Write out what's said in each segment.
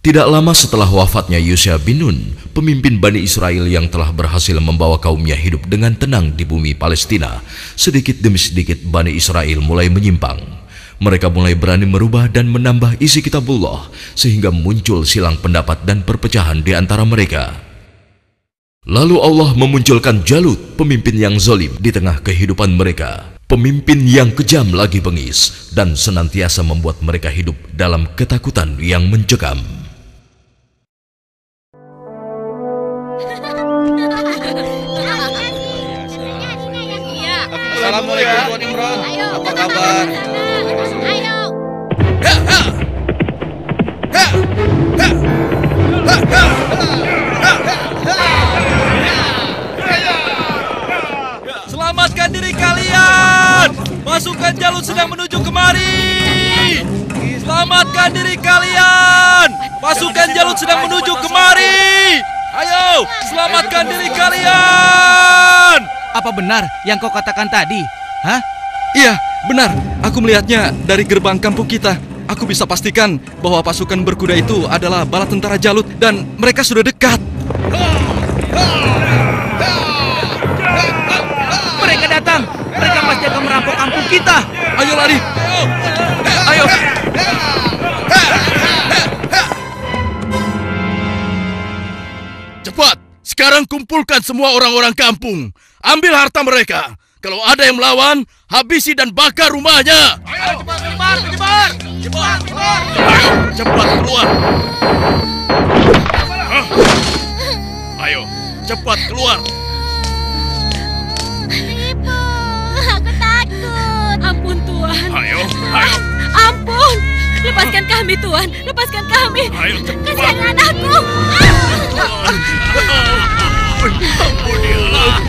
Tidak lama setelah wafatnya Yusha bin Nun, pemimpin Bani Israel yang telah berhasil membawa kaumnya hidup dengan tenang di bumi Palestina, sedikit demi sedikit Bani Israel mulai menyimpang. Mereka mulai berani merubah dan menambah isi kitabullah, sehingga muncul silang pendapat dan perpecahan di antara mereka. Lalu Allah memunculkan Jalut, pemimpin yang zalim di tengah kehidupan mereka. Pemimpin yang kejam lagi bengis dan senantiasa membuat mereka hidup dalam ketakutan yang mencekam. Assalamualaikum Tuan Imran. Apa kabar? Ayo. Selamatkan diri kalian. Pasukan Jalut sedang menuju kemari. Selamatkan diri kalian. Pasukan Jalut sedang menuju kemari. Ayo, selamatkan diri kalian. Apa benar yang kau katakan tadi? Hah? Iya, benar. Aku melihatnya dari gerbang kampung kita. Aku bisa pastikan bahwa pasukan berkuda itu adalah bala tentara Jalut dan mereka sudah dekat. Mereka datang. Mereka pasti akan merampok kampung kita. Ayo lari. Ayo. Cepat, sekarang kumpulkan semua orang-orang kampung. Ambil harta mereka. Kalau ada yang melawan, habisi dan bakar rumahnya. Ayo, cepat, cepat. Ayo, cepat keluar. Ayo, cepat keluar. Ibu, aku takut. Ampun Tuhan. Ayo. Ampun. Lepaskan kami Tuhan. Lepaskan kami. Ayo, cepat. Kasihan anakku. Ampunilah.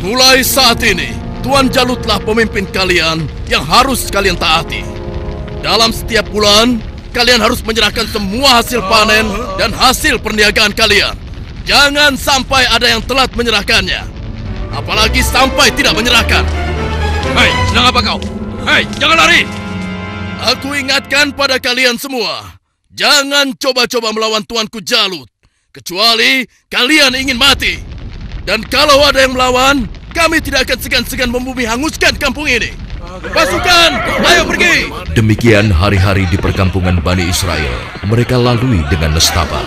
Mulai saat ini, Tuan Jalutlah pemimpin kalian yang harus kalian taati. Dalam setiap bulan, kalian harus menyerahkan semua hasil panen dan hasil perniagaan kalian. Jangan sampai ada yang telat menyerahkannya. Apalagi sampai tidak menyerahkan. Hei, sedang apa kau? Hei, jangan lari. Aku ingatkan pada kalian semua, jangan coba-coba melawan Tuanku Jalut, kecuali kalian ingin mati. Dan kalau ada yang melawan, kami tidak akan segan-segan membumi hanguskan kampung ini. Pasukan, ayo pergi! Demikian hari-hari di perkampungan Bani Israel. Mereka lalui dengan nestapa.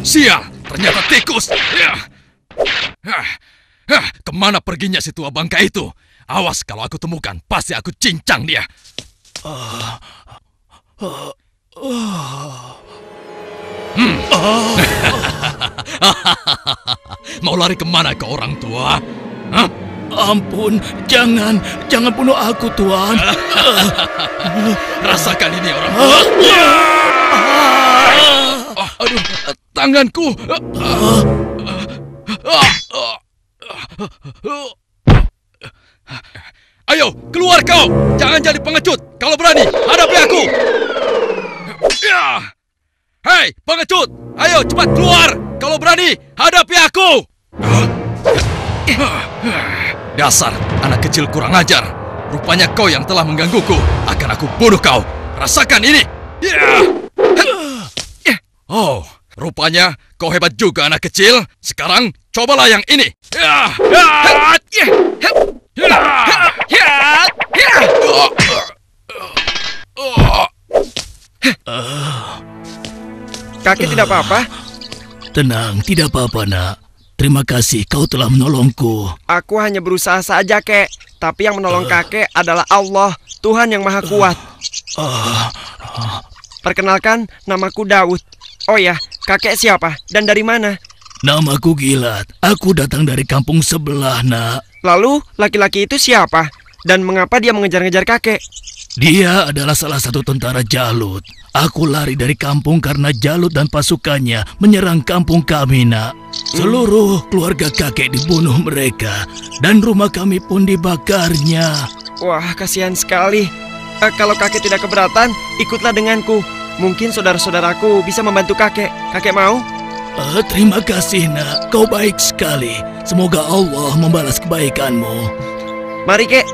Sial, ternyata tikus. Kemana perginya si tua bangka itu? Awas kalau aku temukan, pasti aku cincang dia. Mau lari kemana ke orang tua? Hah? Ampun, jangan bunuh aku, Tuan. Rasakan ini orang tua. Aduh, tanganku. Ayo, keluar kau. Jangan jadi pengecut. Kalau berani, hadapi aku. Hei, pengecut. Ayo, cepat keluar. Kalau berani, hadapi aku. Dasar anak kecil kurang ajar. Rupanya kau yang telah menggangguku. Akan aku bunuh kau. Rasakan ini. Oh, rupanya kau hebat juga anak kecil. Sekarang cobalah yang ini. Kakek tidak apa-apa? Tenang, tidak apa-apa, Nak. Terima kasih kau telah menolongku. Aku hanya berusaha saja, Kek. Tapi yang menolong kakek adalah Allah, Tuhan yang Maha Kuat. Perkenalkan, namaku Daud. Oh ya, kakek siapa dan dari mana? Namaku Gilat. Aku datang dari kampung sebelah, Nak. Lalu, laki-laki itu siapa? Dan mengapa dia mengejar-ngejar kakek? Dia adalah salah satu tentara Jalut. Aku lari dari kampung karena Jalut dan pasukannya menyerang kampung kami, nak. Seluruh keluarga kakek dibunuh mereka, dan rumah kami pun dibakarnya. Wah, kasihan sekali. Kalau kakek tidak keberatan, ikutlah denganku. Mungkin saudara-saudaraku bisa membantu kakek. Kakek mau? Terima kasih, nak. Kau baik sekali. Semoga Allah membalas kebaikanmu. Mari, Kek.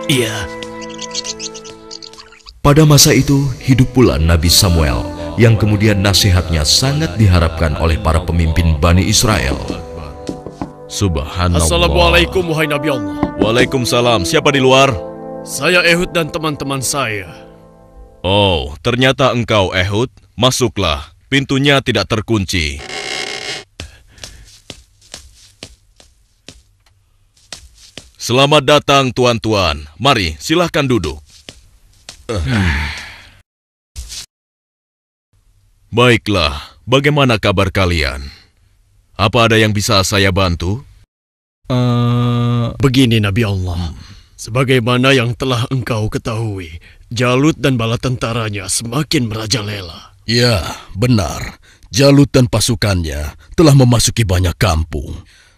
Iya. Pada masa itu, hidup pula Nabi Samuel, yang kemudian nasihatnya sangat diharapkan oleh para pemimpin Bani Israel. Subhanallah. Assalamualaikum wahai Nabi Allah. Waalaikumsalam. Siapa di luar? Saya Ehud dan teman-teman saya. Oh, ternyata engkau Ehud. Masuklah. Pintunya tidak terkunci. Selamat datang tuan-tuan. Mari, silahkan duduk. Baiklah, bagaimana kabar kalian? Apa ada yang bisa saya bantu? Begini Nabi Allah. Sebagaimana yang telah engkau ketahui, Jalut dan bala tentaranya semakin merajalela. Ya, benar. Jalut dan pasukannya telah memasuki banyak kampung.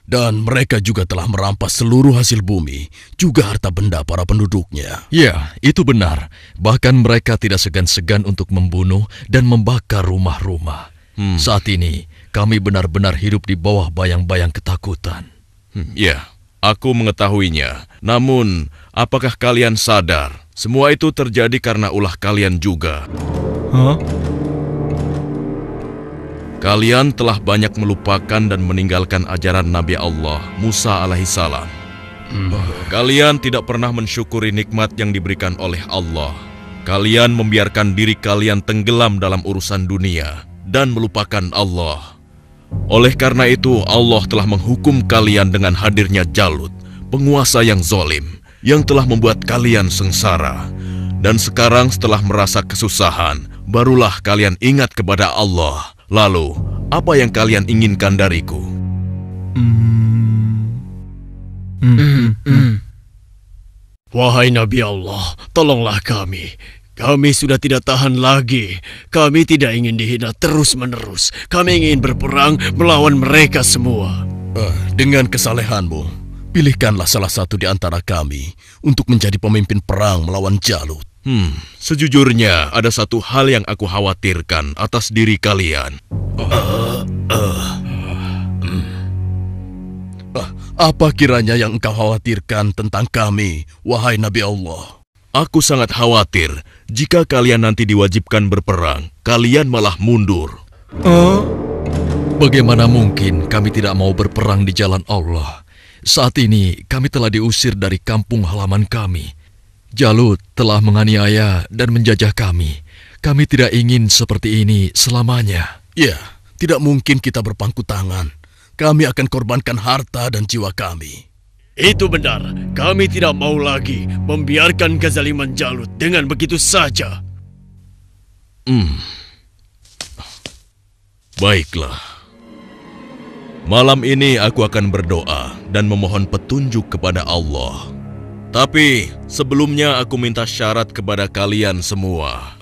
Dan mereka juga telah merampas seluruh hasil bumi, juga harta benda para penduduknya. Ya, itu benar. Bahkan mereka tidak segan-segan untuk membunuh dan membakar rumah-rumah. Saat ini, kami benar-benar hidup di bawah bayang-bayang ketakutan. Ya, aku mengetahuinya. Namun, apakah kalian sadar? Semua itu terjadi karena ulah kalian juga. Kalian telah banyak melupakan dan meninggalkan ajaran Nabi Allah, Musa alaihissalam. Kalian tidak pernah mensyukuri nikmat yang diberikan oleh Allah. Kalian membiarkan diri kalian tenggelam dalam urusan dunia dan melupakan Allah. Oleh karena itu, Allah telah menghukum kalian dengan hadirnya Jalut, penguasa yang zalim, yang telah membuat kalian sengsara. Dan sekarang setelah merasa kesusahan, barulah kalian ingat kepada Allah. Lalu, apa yang kalian inginkan dariku? Wahai Nabi Allah, tolonglah kami. Kami sudah tidak tahan lagi. Kami tidak ingin dihina terus-menerus. Kami ingin berperang melawan mereka semua. Dengan kesalehanmu, pilihkanlah salah satu di antara kami untuk menjadi pemimpin perang melawan Jalut. Sejujurnya ada satu hal yang aku khawatirkan atas diri kalian. Apa kiranya yang engkau khawatirkan tentang kami, wahai Nabi Allah? Aku sangat khawatir jika kalian nanti diwajibkan berperang, kalian malah mundur. Bagaimana mungkin kami tidak mau berperang di jalan Allah? Saat ini kami telah diusir dari kampung halaman kami. Jalut telah menganiaya dan menjajah kami. Kami tidak ingin seperti ini selamanya. Ya, tidak mungkin kita berpangku tangan. Kami akan korbankan harta dan jiwa kami. Itu benar. Kami tidak mau lagi membiarkan kezaliman Jalut dengan begitu saja. Baiklah. Malam ini aku akan berdoa dan memohon petunjuk kepada Allah. Tapi sebelumnya aku minta syarat kepada kalian semua.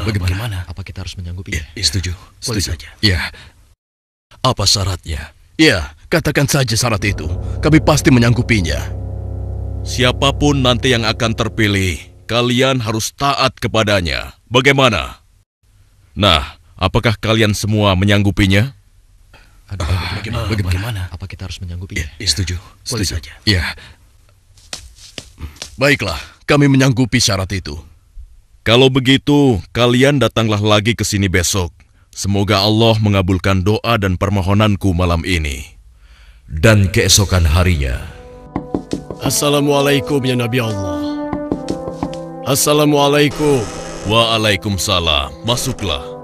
Bagaimana? Apa kita harus menyanggupinya? Setuju. Boleh saja. Ya. Apa syaratnya? Ya, katakan saja syarat itu. Kami pasti menyanggupinya. Siapapun nanti yang akan terpilih, kalian harus taat kepadanya. Bagaimana? Nah, apakah kalian semua menyanggupinya? Bagaimana? Apa kita harus menyanggupinya? Setuju. Boleh saja. Ya. Baiklah, kami menyanggupi syarat itu. Kalau begitu, kalian datanglah lagi ke sini besok. Semoga Allah mengabulkan doa dan permohonanku malam ini. Dan keesokan harinya, Assalamualaikum ya Nabi Allah. Assalamualaikum. Waalaikumsalam. Masuklah.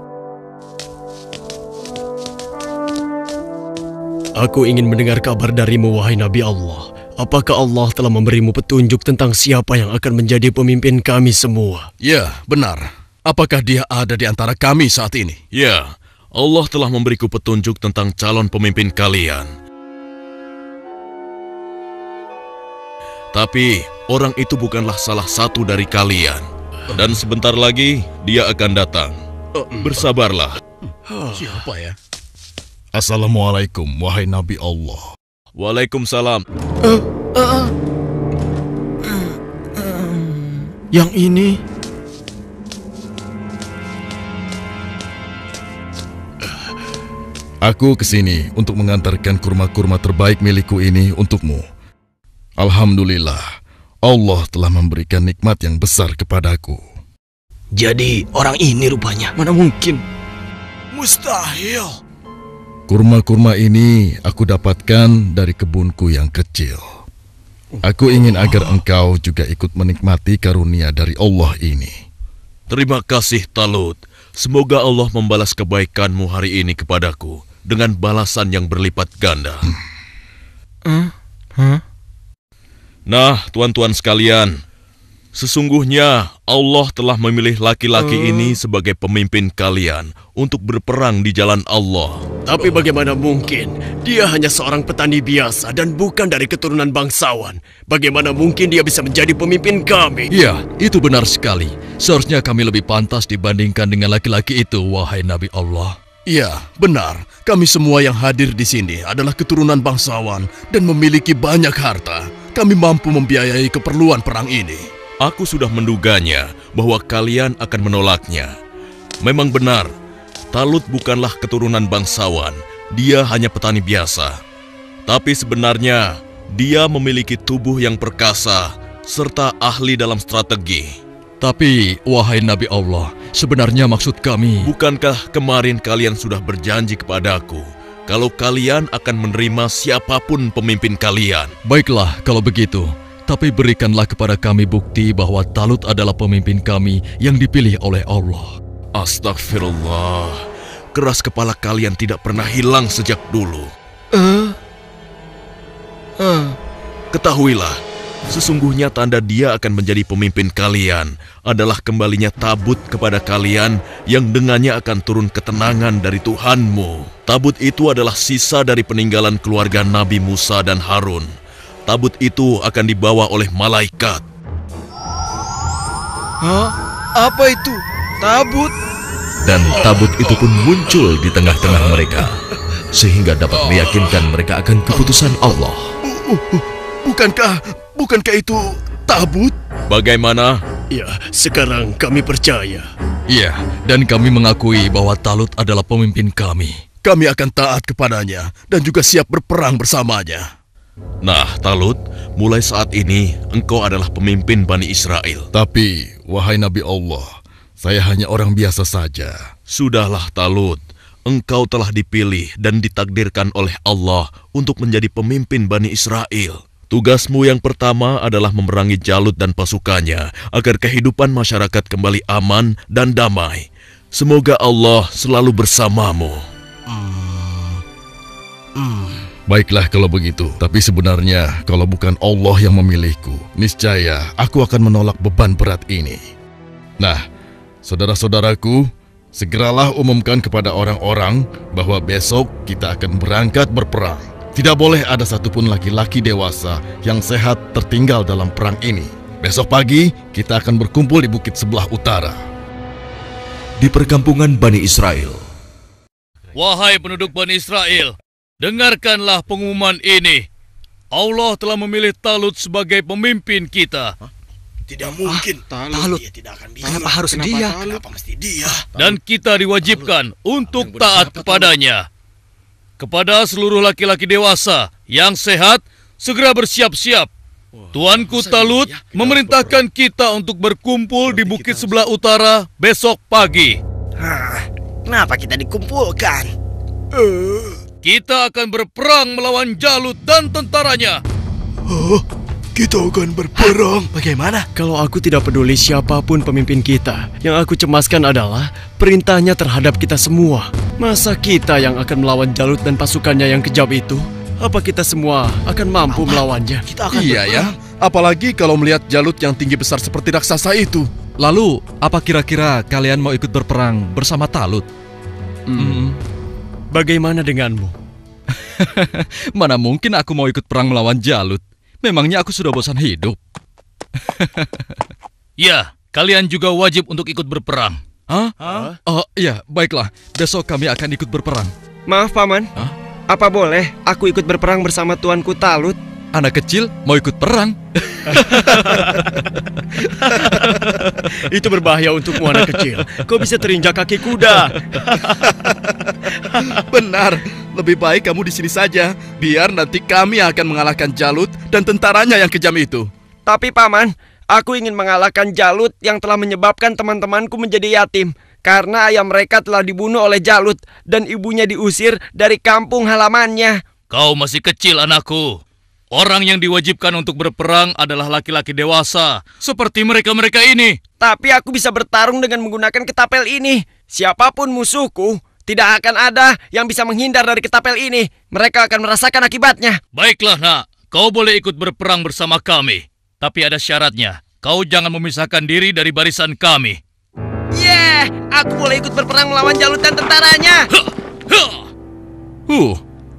Aku ingin mendengar kabar darimu, wahai Nabi Allah. Apakah Allah telah memberimu petunjuk tentang siapa yang akan menjadi pemimpin kami semua? Ya, benar. Apakah dia ada di antara kami saat ini? Ya, Allah telah memberiku petunjuk tentang calon pemimpin kalian. Tapi, orang itu bukanlah salah satu dari kalian. Dan sebentar lagi dia akan datang. Bersabarlah. Siapa ya? Assalamualaikum, wahai Nabi Allah. Waalaikumsalam. Yang ini... Aku kesini untuk mengantarkan kurma-kurma terbaik milikku ini untukmu. Alhamdulillah, Allah telah memberikan nikmat yang besar kepadaku. Jadi orang ini rupanya. Mana mungkin? Mustahil. Kurma-kurma ini aku dapatkan dari kebunku yang kecil. Aku ingin agar engkau juga ikut menikmati karunia dari Allah ini. Terima kasih, Talut. Semoga Allah membalas kebaikanmu hari ini kepadaku dengan balasan yang berlipat ganda. Nah, tuan-tuan sekalian, sesungguhnya Allah telah memilih laki-laki ini sebagai pemimpin kalian untuk berperang di jalan Allah. Tapi bagaimana mungkin? Dia hanya seorang petani biasa dan bukan dari keturunan bangsawan. Bagaimana mungkin dia bisa menjadi pemimpin kami? Ya, itu benar sekali. Seharusnya kami lebih pantas dibandingkan dengan laki-laki itu, wahai Nabi Allah. Ya, benar. Kami semua yang hadir di sini adalah keturunan bangsawan dan memiliki banyak harta. Kami mampu membiayai keperluan perang ini. Aku sudah menduganya bahwa kalian akan menolaknya. Memang benar, Talut bukanlah keturunan bangsawan. Dia hanya petani biasa. Tapi sebenarnya, dia memiliki tubuh yang perkasa serta ahli dalam strategi. Tapi, wahai Nabi Allah, sebenarnya maksud kami... Bukankah kemarin kalian sudah berjanji kepadaku kalau kalian akan menerima siapapun pemimpin kalian? Baiklah, kalau begitu. Tapi berikanlah kepada kami bukti bahwa Talut adalah pemimpin kami yang dipilih oleh Allah. Astagfirullah. Keras kepala kalian tidak pernah hilang sejak dulu. Ketahuilah, sesungguhnya tanda dia akan menjadi pemimpin kalian adalah kembalinya tabut kepada kalian yang dengannya akan turun ketenangan dari Tuhanmu. Tabut itu adalah sisa dari peninggalan keluarga Nabi Musa dan Harun. Tabut itu akan dibawa oleh malaikat. Hah? Apa itu? Tabut? Dan tabut itu pun muncul di tengah-tengah mereka, sehingga dapat meyakinkan mereka akan keputusan Allah. Bukankah itu tabut? Bagaimana? Ya, sekarang kami percaya. Iya, dan kami mengakui bahwa Talut adalah pemimpin kami. Kami akan taat kepadanya dan juga siap berperang bersamanya. Nah, Talut, mulai saat ini engkau adalah pemimpin Bani Israel. Tapi, wahai Nabi Allah, saya hanya orang biasa saja. Sudahlah, Talut. Engkau telah dipilih dan ditakdirkan oleh Allah untuk menjadi pemimpin Bani Israel. Tugasmu yang pertama adalah memerangi Jalut dan pasukannya agar kehidupan masyarakat kembali aman dan damai. Semoga Allah selalu bersamamu. Baiklah kalau begitu, tapi sebenarnya kalau bukan Allah yang memilihku, niscaya aku akan menolak beban berat ini. Nah, saudara-saudaraku, segeralah umumkan kepada orang-orang bahwa besok kita akan berangkat berperang. Tidak boleh ada satupun laki-laki dewasa yang sehat tertinggal dalam perang ini. Besok pagi kita akan berkumpul di bukit sebelah utara. Di perkampungan Bani Israel. Wahai penduduk Bani Israel, dengarkanlah pengumuman ini. Allah telah memilih Talut sebagai pemimpin kita. Tidak mungkin. Talut. Dia tidak akan bisa. Kenapa harus dia? Kenapa mesti dia? Dan kita diwajibkan untuk taat kepadanya. Kepada seluruh laki-laki dewasa yang sehat, segera bersiap-siap. Tuanku Talut memerintahkan kita untuk berkumpul di bukit sebelah utara besok pagi. Kenapa kita dikumpulkan? Kita akan berperang melawan Jalut dan tentaranya. Kita akan berperang. Bagaimana? Kalau aku tidak peduli siapapun pemimpin kita, yang aku cemaskan adalah perintahnya terhadap kita semua. Masa kita yang akan melawan Jalut dan pasukannya yang kejam itu? Apa kita semua akan mampu melawannya? Kita akan Iya ya, apalagi kalau melihat Jalut yang tinggi besar seperti raksasa itu. Lalu, apa kira-kira kalian mau ikut berperang bersama Talut? Bagaimana denganmu? Mana mungkin aku mau ikut perang melawan Jalut. Memangnya aku sudah bosan hidup? Ya, kalian juga wajib untuk ikut berperang. Hah? Oh iya, baiklah. Besok kami akan ikut berperang. Maaf, Paman. Apa boleh aku ikut berperang bersama tuanku Talut? Anak kecil mau ikut perang? Itu berbahaya untukmu, anak kecil. Kau bisa terinjak kaki kuda. Benar, lebih baik kamu di sini saja. Biar nanti kami akan mengalahkan Jalut dan tentaranya yang kejam itu. Tapi Paman, aku ingin mengalahkan Jalut yang telah menyebabkan teman-temanku menjadi yatim. Karena ayah mereka telah dibunuh oleh Jalut dan ibunya diusir dari kampung halamannya. Kau masih kecil, anakku. Orang yang diwajibkan untuk berperang adalah laki-laki dewasa, seperti mereka-mereka ini. Tapi aku bisa bertarung dengan menggunakan ketapel ini. Siapapun musuhku, tidak akan ada yang bisa menghindar dari ketapel ini. Mereka akan merasakan akibatnya. Baiklah, nak. Kau boleh ikut berperang bersama kami. Tapi ada syaratnya. Kau jangan memisahkan diri dari barisan kami. Aku boleh ikut berperang melawan Jalut dan tentaranya.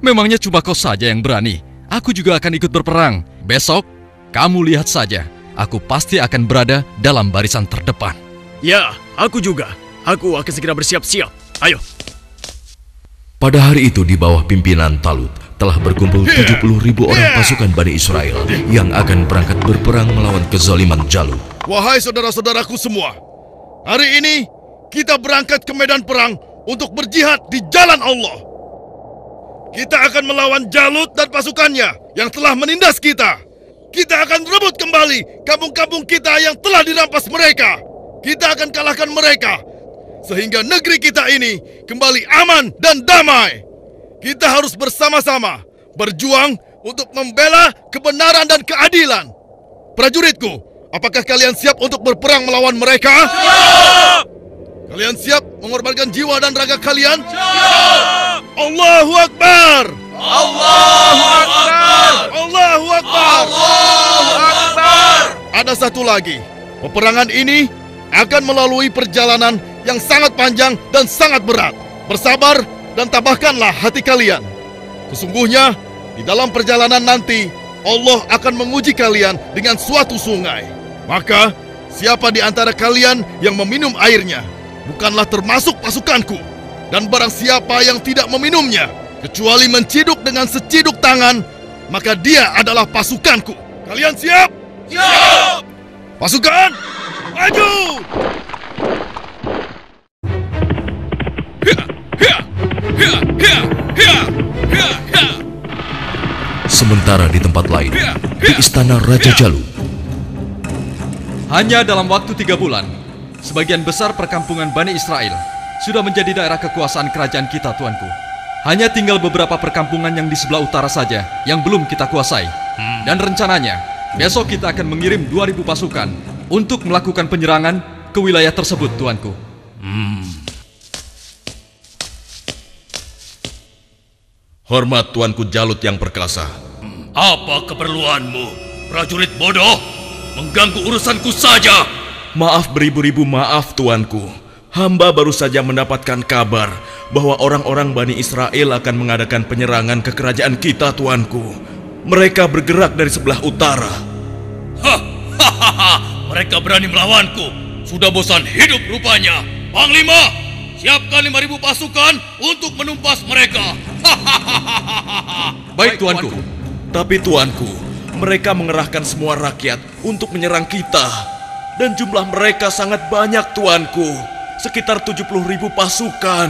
Memangnya cuma kau saja yang berani. Aku juga akan ikut berperang. Besok, kamu lihat saja. Aku pasti akan berada dalam barisan terdepan. Ya, aku juga. Aku akan segera bersiap-siap. Ayo. Pada hari itu di bawah pimpinan Talut telah berkumpul 70.000 orang pasukan Bani Israel yang akan berangkat berperang melawan kezaliman Jalut. Wahai saudara-saudaraku semua, hari ini kita berangkat ke medan perang untuk berjihad di jalan Allah. Kita akan melawan Jalut dan pasukannya yang telah menindas kita. Kita akan rebut kembali kampung-kampung kita yang telah dirampas mereka. Kita akan kalahkan mereka, sehingga negeri kita ini kembali aman dan damai. Kita harus bersama-sama berjuang untuk membela kebenaran dan keadilan. Prajuritku, apakah kalian siap untuk berperang melawan mereka? Siap! Kalian siap mengorbankan jiwa dan raga kalian? Siap! Allahu Akbar! Allahu Akbar! Allahu Akbar! Allahu Akbar! Ada satu lagi. Peperangan ini akan melalui perjalanan yang sangat panjang dan sangat berat. Bersabar dan tabahkanlah hati kalian. Sesungguhnya di dalam perjalanan nanti Allah akan menguji kalian dengan suatu sungai. Maka siapa di antara kalian yang meminum airnya bukanlah termasuk pasukanku. Dan barang siapa yang tidak meminumnya kecuali menciduk dengan seciduk tangan, maka dia adalah pasukanku. Kalian siap? Siap! Pasukan, maju! Sementara di tempat lain, di istana Raja Jalut. Hanya dalam waktu 3 bulan, sebagian besar perkampungan Bani Israel sudah menjadi daerah kekuasaan kerajaan kita, tuanku. Hanya tinggal beberapa perkampungan yang di sebelah utara saja yang belum kita kuasai. Dan rencananya, besok kita akan mengirim 2.000 pasukan untuk melakukan penyerangan ke wilayah tersebut, tuanku. Hormat tuanku Jalut yang perkasa. Apa keperluanmu, prajurit bodoh? Mengganggu urusanku saja. Maaf beribu-ribu maaf tuanku. Hamba baru saja mendapatkan kabar bahwa orang-orang Bani Israel akan mengadakan penyerangan ke kerajaan kita, tuanku. Mereka bergerak dari sebelah utara. Mereka berani melawanku. Sudah bosan hidup rupanya. Panglima, siapkan 5.000 pasukan untuk menumpas mereka. Baik, tuanku. Tapi tuanku, mereka mengerahkan semua rakyat untuk menyerang kita. Dan jumlah mereka sangat banyak, tuanku. Sekitar 70.000 pasukan.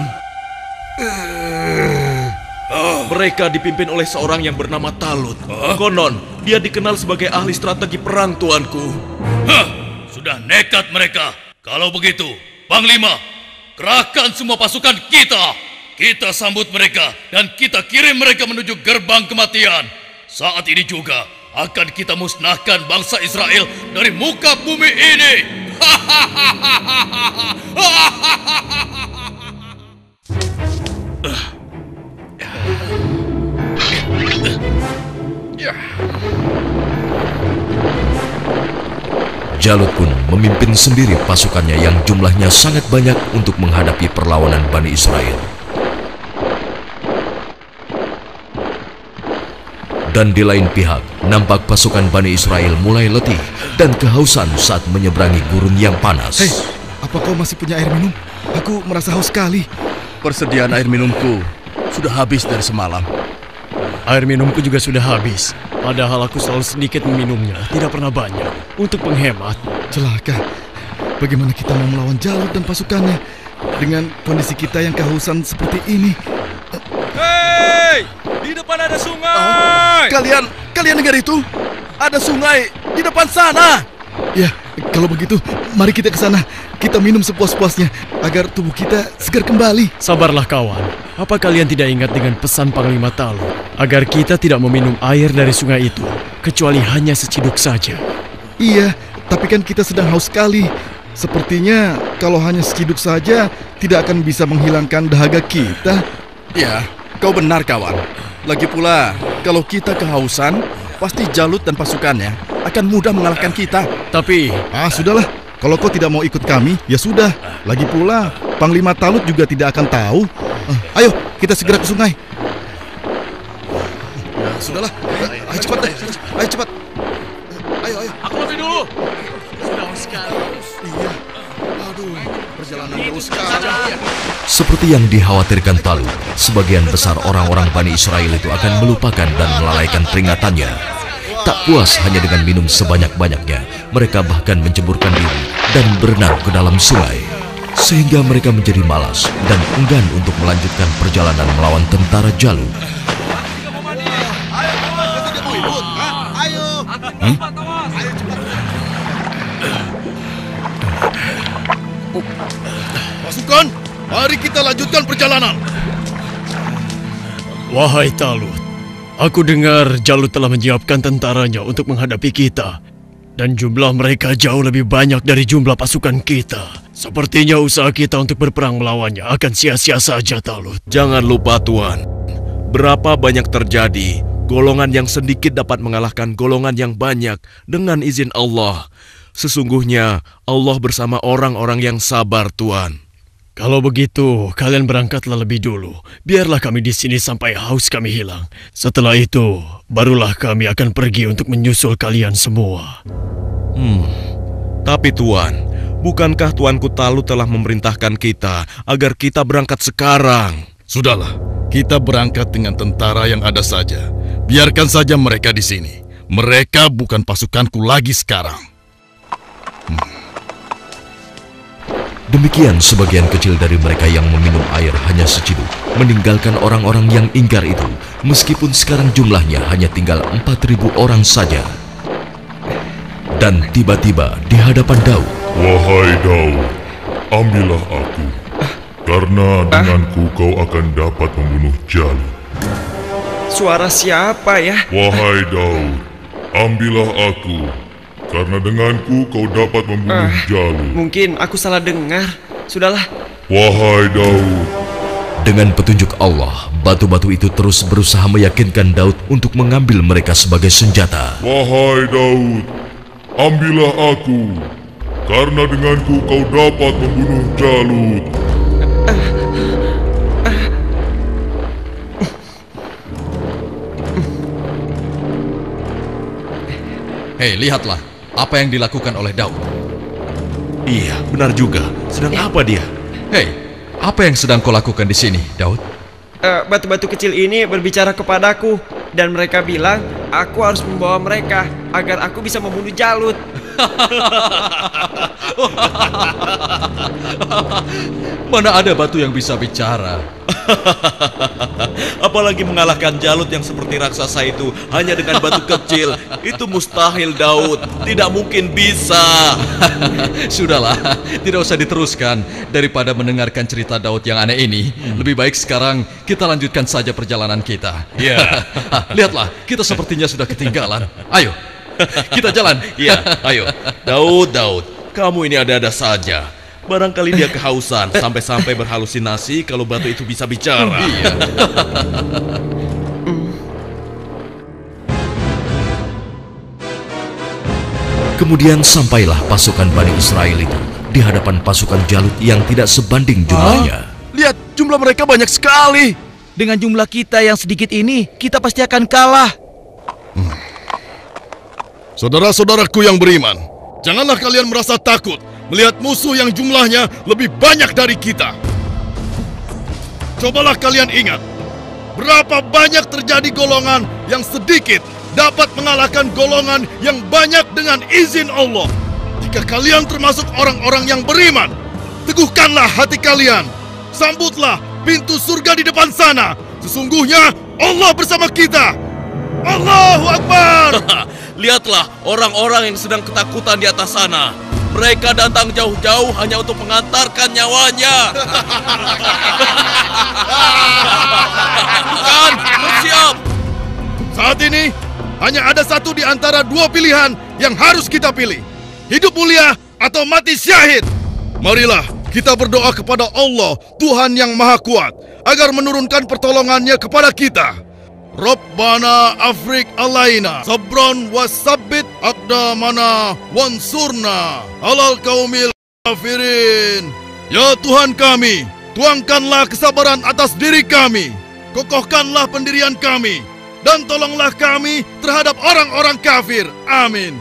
Mereka dipimpin oleh seorang yang bernama Talut. Konon, dia dikenal sebagai ahli strategi perang, tuanku. Sudah nekat mereka. Kalau begitu, Panglima, kerahkan semua pasukan kita. Kita sambut mereka dan kita kirim mereka menuju gerbang kematian. Saat ini juga akan kita musnahkan bangsa Israel dari muka bumi ini. Jalut pun memimpin sendiri pasukannya yang jumlahnya sangat banyak untuk menghadapi perlawanan Bani Israel. Dan di lain pihak, nampak pasukan Bani Israel mulai letih dan kehausan saat menyeberangi gurun yang panas. Hei, apa kau masih punya air minum? Aku merasa haus sekali. Persediaan air minumku sudah habis dari semalam. Air minumku juga sudah habis. Padahal aku selalu sedikit meminumnya, tidak pernah banyak. Untuk menghemat. Celaka. Bagaimana kita mau melawan Jalut dan pasukannya dengan kondisi kita yang kehausan seperti ini? Hei! Di depan ada sungai! Kalian dengar itu? Ada sungai di depan sana. Ya, kalau begitu, mari kita ke sana. Kita minum sepuas-puasnya agar tubuh kita segar kembali. Sabarlah kawan. Apa kalian tidak ingat dengan pesan Panglima Talut agar kita tidak meminum air dari sungai itu kecuali hanya seciduk saja? Iya, tapi kan kita sedang haus sekali. Sepertinya kalau hanya seciduk saja tidak akan bisa menghilangkan dahaga kita. Ya, kau benar kawan. Lagi pula, kalau kita kehausan, pasti Jalut dan pasukannya akan mudah mengalahkan kita. Tapi, sudahlah. Kalau kau tidak mau ikut kami, ya sudah. Lagi pula, Panglima Talut juga tidak akan tahu. Ayo, kita segera ke sungai. Ya, sudahlah. Ayo cepat deh. Ayo cepat. Ayo. Aku lebih dulu. sudah sekali. Iya. Aduh, perjalanan jauh sekali. Seperti yang dikhawatirkan Talut, sebagian besar orang-orang Bani Israel itu akan melupakan dan melalaikan peringatannya. Tak puas hanya dengan minum sebanyak-banyaknya, mereka bahkan menceburkan diri dan berenang ke dalam sungai. Sehingga mereka menjadi malas dan enggan untuk melanjutkan perjalanan melawan tentara Jalut. Pasukan, mari kita lanjutkan perjalanan. Wahai Talut, aku dengar Jalut telah menyiapkan tentaranya untuk menghadapi kita. Dan jumlah mereka jauh lebih banyak dari jumlah pasukan kita. Sepertinya usaha kita untuk berperang melawannya akan sia-sia saja, Talut. Jangan lupa Tuan, berapa banyak terjadi, golongan yang sedikit dapat mengalahkan golongan yang banyak dengan izin Allah. Sesungguhnya Allah bersama orang-orang yang sabar, Tuan. Kalau begitu, kalian berangkatlah lebih dulu. Biarlah kami di sini sampai haus kami hilang. Setelah itu, barulah kami akan pergi untuk menyusul kalian semua. Tapi Tuan, bukankah Tuanku Talut telah memerintahkan kita agar kita berangkat sekarang? Sudahlah, kita berangkat dengan tentara yang ada saja. Biarkan saja mereka di sini. Mereka bukan pasukanku lagi sekarang. Demikian sebagian kecil dari mereka yang meminum air hanya seciduk, meninggalkan orang-orang yang ingkar itu, meskipun sekarang jumlahnya hanya tinggal 4.000 orang saja. Dan tiba-tiba di hadapan Daud. Wahai Daud, ambillah aku, karena denganku kau akan dapat membunuh Jalut. Suara siapa ya? Wahai Daud, ambillah aku, karena denganku kau dapat membunuh Jalut. Mungkin aku salah dengar. Sudahlah. Wahai Daud. Dengan petunjuk Allah, batu-batu itu terus berusaha meyakinkan Daud untuk mengambil mereka sebagai senjata. Wahai Daud, ambillah aku, karena denganku kau dapat membunuh Jalut. Hei, lihatlah apa yang dilakukan oleh Daud. Iya, benar juga. Sedang apa dia? Hei, apa yang sedang kau lakukan di sini, Daud? Batu-batu kecil ini berbicara kepadaku dan mereka bilang aku harus membawa mereka agar aku bisa membunuh Jalut. Mana ada batu yang bisa bicara? Apalagi mengalahkan Jalut yang seperti raksasa itu hanya dengan batu kecil. Itu mustahil, Daud. Tidak mungkin bisa. Sudahlah, tidak usah diteruskan. Daripada mendengarkan cerita Daud yang aneh ini, lebih baik sekarang kita lanjutkan saja perjalanan kita. Ya. Lihatlah, kita sepertinya sudah ketinggalan. Ayo, kita jalan. Iya, ayo. Daud, kamu ini ada-ada saja. Barangkali dia kehausan sampai-sampai berhalusinasi kalau batu itu bisa bicara. Iya. Kemudian sampailah pasukan Bani Israel itu di hadapan pasukan Jalut yang tidak sebanding jumlahnya. Lihat, jumlah mereka banyak sekali. Dengan jumlah kita yang sedikit ini, kita pasti akan kalah. Saudara-saudaraku yang beriman, janganlah kalian merasa takut melihat musuh yang jumlahnya lebih banyak dari kita. Cobalah kalian ingat, berapa banyak terjadi golongan yang sedikit dapat mengalahkan golongan yang banyak dengan izin Allah. Jika kalian termasuk orang-orang yang beriman, teguhkanlah hati kalian. Sambutlah pintu surga di depan sana. Sesungguhnya Allah bersama kita. Allahu Akbar. Lihatlah orang-orang yang sedang ketakutan di atas sana. Mereka datang jauh-jauh hanya untuk mengantarkan nyawanya. Bukan, bersiap. Saat ini hanya ada satu di antara dua pilihan yang harus kita pilih. Hidup mulia atau mati syahid. Marilah kita berdoa kepada Allah, Tuhan yang Maha Kuat, agar menurunkan pertolongannya kepada kita. Rabbana afrik alaina sabron wasabbit aqdamana wansurna alal qaumil kafirin. Ya Tuhan kami, tuangkanlah kesabaran atas diri kami, kokohkanlah pendirian kami, dan tolonglah kami terhadap orang-orang kafir. Amin.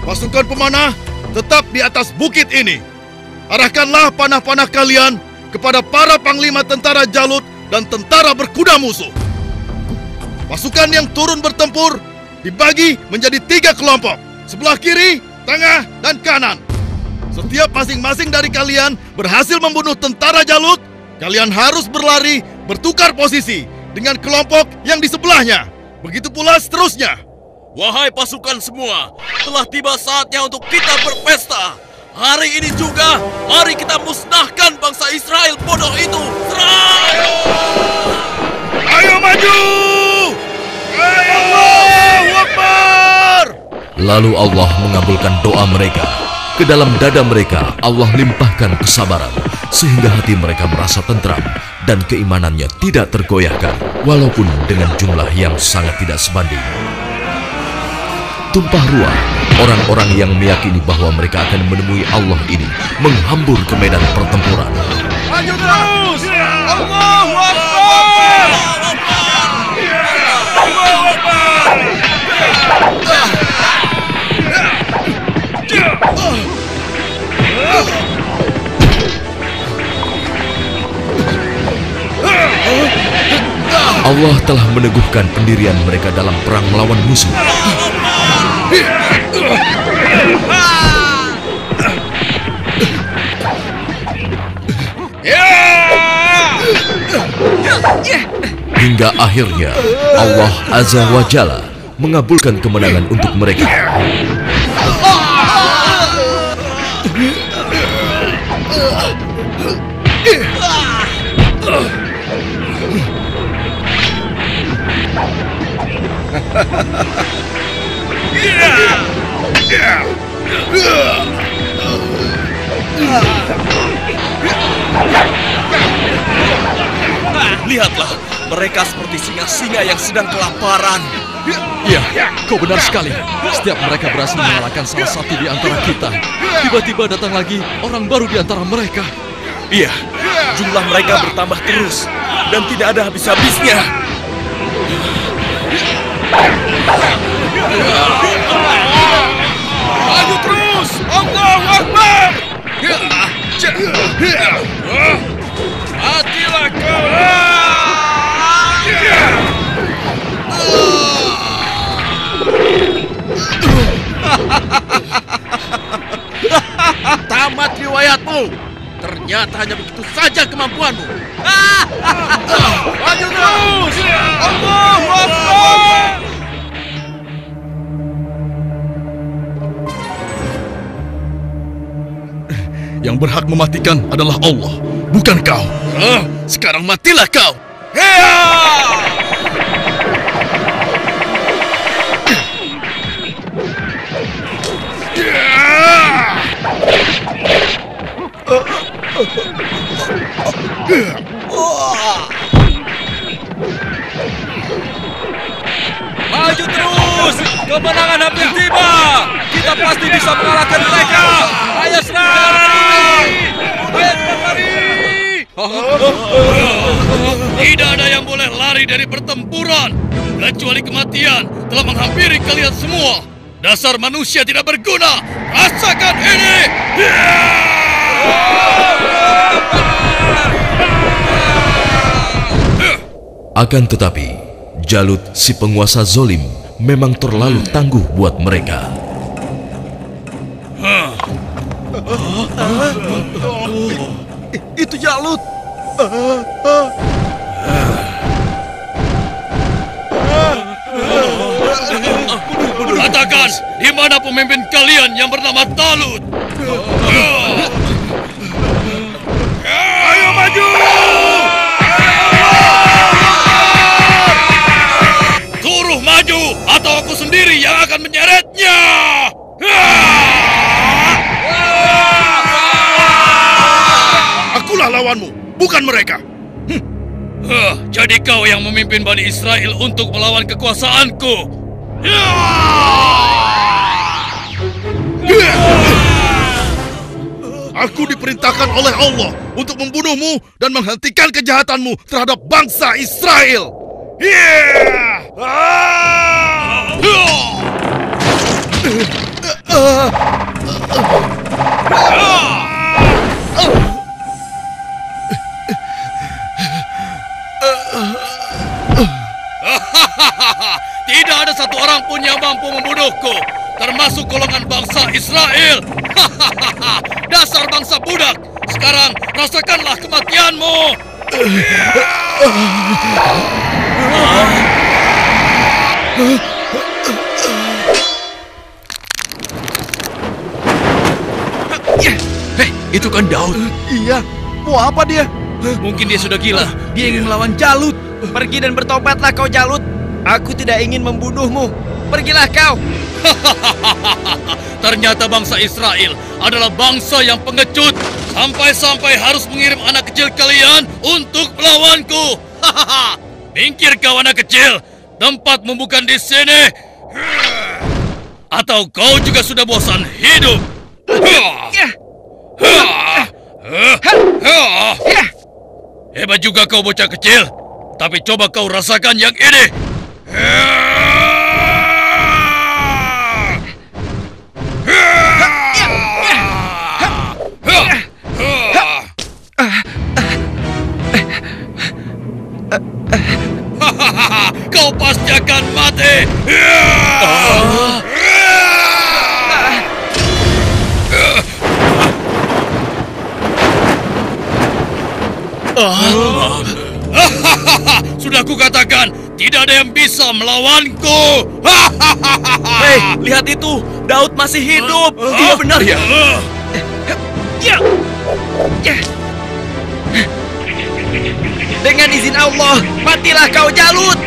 Pasukan pemanah tetap di atas bukit ini. Arahkanlah panah-panah kalian kepada para panglima tentara Jalut dan tentara berkuda musuh. Pasukan yang turun bertempur dibagi menjadi 3 kelompok, sebelah kiri, tengah, dan kanan. Setiap masing-masing dari kalian berhasil membunuh tentara Jalut, kalian harus berlari bertukar posisi dengan kelompok yang di sebelahnya. Begitu pula seterusnya. Wahai pasukan semua, telah tiba saatnya untuk kita berpesta. Hari ini juga, mari kita musnahkan bangsa Israel bodoh itu. Serang! Ayo maju! Allahu Akbar! Lalu Allah mengabulkan doa mereka. Ke dalam dada mereka Allah limpahkan kesabaran, sehingga hati mereka merasa tentram dan keimanannya tidak tergoyahkan, walaupun dengan jumlah yang sangat tidak sebanding. Tumpah ruah, orang-orang yang meyakini bahwa mereka akan menemui Allah ini menghambur ke medan pertempuran. Maju terus! Allahu Akbar! Allahu Akbar! Allah telah meneguhkan pendirian mereka dalam perang melawan musuh. Hingga akhirnya Allah Azza wa Jalla mengabulkan kemenangan untuk mereka. Lihatlah, mereka seperti singa-singa yang sedang kelaparan. Iya, kau benar sekali. Setiap mereka berhasil mengalahkan salah satu di antara kita, tiba-tiba datang lagi orang baru di antara mereka. Iya, jumlah mereka bertambah terus dan tidak ada habis-habisnya. Maju terus! Allahu Akbar! Matilah kau! Tamat riwayatmu. Ternyata hanya begitu saja kemampuanmu. Maju terus! Allahu Akbar! Yang berhak mematikan adalah Allah, bukan kau. Sekarang matilah kau. Maju terus! Kemenangan hampir tiba! Kita pasti bisa mengalahkan mereka! Ayo serang! Ayo serang lari! Tidak ada yang boleh lari lari dari pertempuran, kecuali kematian telah menghampiri kalian semua. Dasar manusia tidak berguna. Rasakan ini. Akan tetapi, Jalut si penguasa zolim memang terlalu tangguh buat mereka. Itu Jalut. Katakan, di mana pemimpin kalian yang bernama Talut? Ayo maju! Suruh maju, atau aku sendiri yang akan menyeretnya! Akulah lawanmu, bukan mereka. Jadi kau yang memimpin Bani Israel untuk melawan kekuasaanku. Aku diperintahkan oleh Allah untuk membunuhmu dan menghentikan kejahatanmu terhadap bangsa Israel. Tidak ada satu orang pun yang mampu membunuhku, termasuk golongan bangsa Israel. Dasar bangsa budak. Sekarang rasakanlah kematianmu. Hei, itu kan Daud. Iya, mau apa dia? Mungkin dia sudah gila. Dia ingin melawan Jalut. Pergi dan bertobatlah kau Jalut. Aku tidak ingin membunuhmu. Pergilah kau. Ternyata bangsa Israel adalah bangsa yang pengecut. Sampai-sampai harus mengirim anak kecil kalian untuk melawanku. Minggir kau anak kecil. Tempatmu bukan di sini. Atau kau juga sudah bosan hidup? Hebat juga kau bocah kecil. Tapi coba kau rasakan yang ini. Kau pasti akan mati. Sudah kukatakan, tidak ada yang bisa melawanku. Hei, lihat itu. Daud masih hidup. Iya benar ya. Dengan izin Allah, matilah kau Jalut.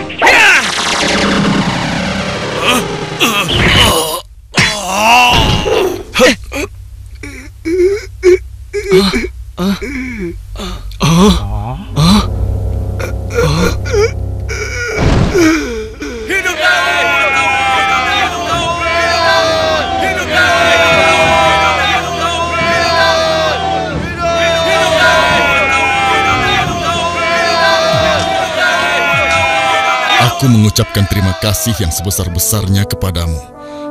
Aku mengucapkan terima kasih yang sebesar-besarnya kepadamu,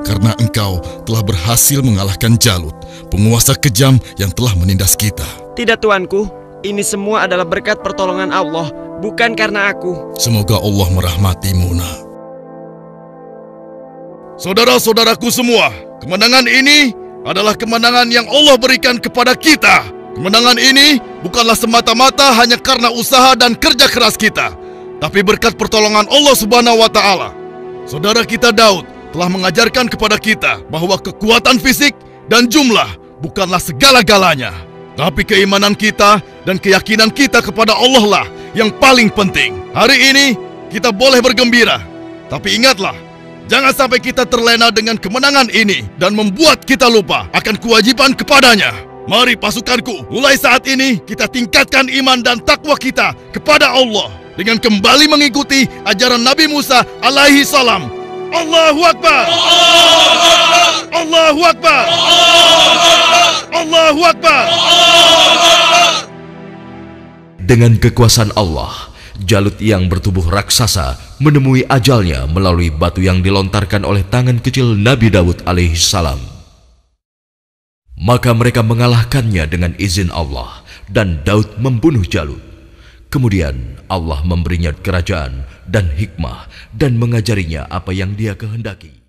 karena engkau telah berhasil mengalahkan Jalut, penguasa kejam yang telah menindas kita. Tidak tuanku, ini semua adalah berkat pertolongan Allah, bukan karena aku. Semoga Allah merahmatimu, nak. Saudara-saudaraku semua, kemenangan ini adalah kemenangan yang Allah berikan kepada kita. Kemenangan ini bukanlah semata-mata hanya karena usaha dan kerja keras kita, tapi berkat pertolongan Allah Subhanahu wa Ta'ala. Saudara kita Daud telah mengajarkan kepada kita bahwa kekuatan fisik dan jumlah bukanlah segala-galanya, tapi keimanan kita dan keyakinan kita kepada Allah lah yang paling penting. Hari ini kita boleh bergembira, tapi ingatlah, jangan sampai kita terlena dengan kemenangan ini dan membuat kita lupa akan kewajiban kepadanya. Mari pasukanku, mulai saat ini kita tingkatkan iman dan takwa kita kepada Allah dengan kembali mengikuti ajaran Nabi Musa alaihi salam. Allahu Akbar! Allahu Akbar! Allahu Akbar! Dengan kekuasaan Allah, Jalut yang bertubuh raksasa menemui ajalnya melalui batu yang dilontarkan oleh tangan kecil Nabi Daud alaihissalam. Maka mereka mengalahkannya dengan izin Allah, dan Daud membunuh Jalut. Kemudian Allah memberinya kerajaan dan hikmah dan mengajarinya apa yang Dia kehendaki.